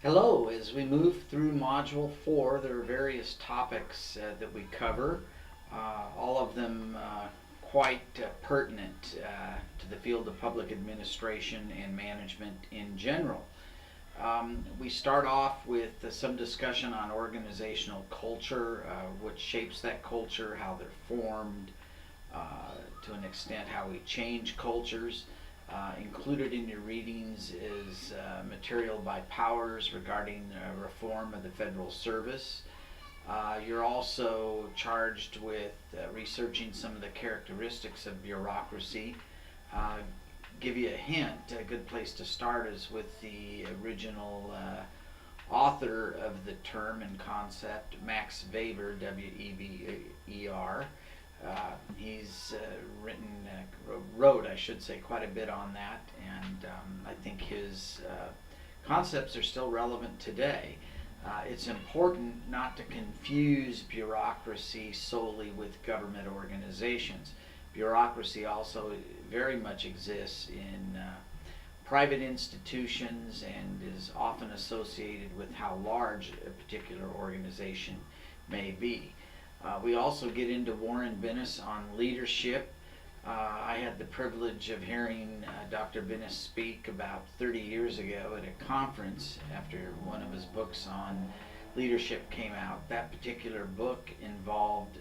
Hello, as we move through Module 4, there are various topics that we cover, all of them quite pertinent to the field of public administration and management in general. We start off with some discussion on organizational culture, what shapes that culture, how they're formed, to an extent how we change cultures. Included in your readings is material by Powers regarding reform of the federal service. You're also charged with researching some of the characteristics of bureaucracy. Uh, give you a hint, a good place to start is with the original author of the term and concept, Max Weber, Weber. He's wrote, I should say, quite a bit on that, and I think his concepts are still relevant today. It's important not to confuse bureaucracy solely with government organizations. Bureaucracy also very much exists in private institutions and is often associated with how large a particular organization may be. We also get into Warren Bennis on leadership. I had the privilege of hearing Dr. Bennis speak about 30 years ago at a conference after one of his books on leadership came out. That particular book involved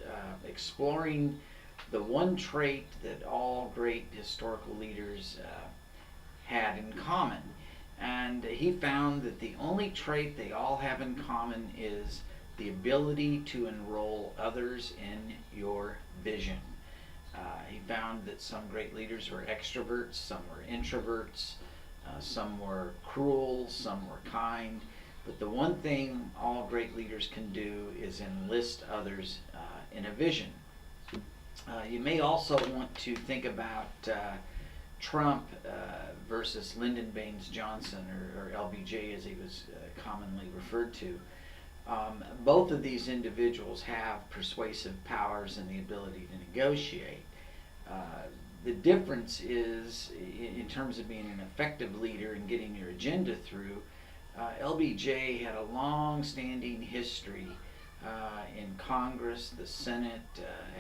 exploring the one trait that all great historical leaders had in common. And he found that the only trait they all have in common is the ability to enroll others in your vision. He found that some great leaders were extroverts, some were introverts, some were cruel, some were kind. But the one thing all great leaders can do is enlist others in a vision. You may also want to think about Trump versus Lyndon Baines Johnson, or LBJ as he was commonly referred to. Both of these individuals have persuasive powers and the ability to negotiate. The difference is, in terms of being an effective leader and getting your agenda through, LBJ had a long-standing history in Congress, the Senate,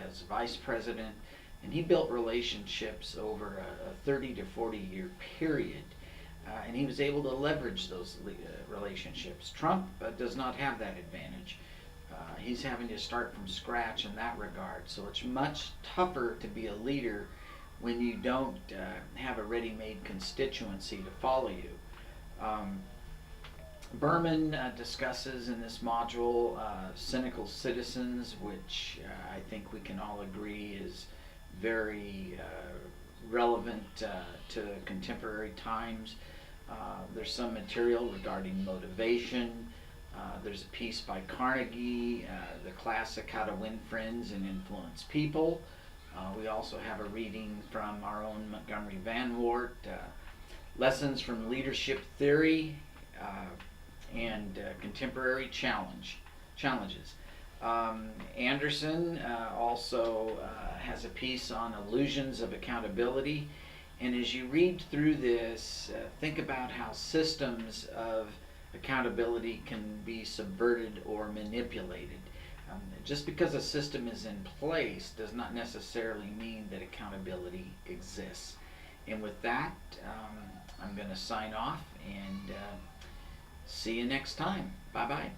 as vice president, and he built relationships over a 30 to 40 year period. And he was able to leverage those relationships. Trump does not have that advantage. He's having to start from scratch in that regard. So it's much tougher to be a leader when you don't have a ready-made constituency to follow you. Berman discusses in this module cynical citizens, which I think we can all agree is very relevant to contemporary times. There's some material regarding motivation. There's a piece by Carnegie, the classic How to Win Friends and Influence People. We also have a reading from our own Montgomery Van Wert, Lessons from Leadership Theory and Contemporary Challenges. Anderson also has a piece on illusions of accountability. And as you read through this, think about how systems of accountability can be subverted or manipulated. Just because a system is in place does not necessarily mean that accountability exists. And with that, I'm going to sign off and see you next time. Bye-bye.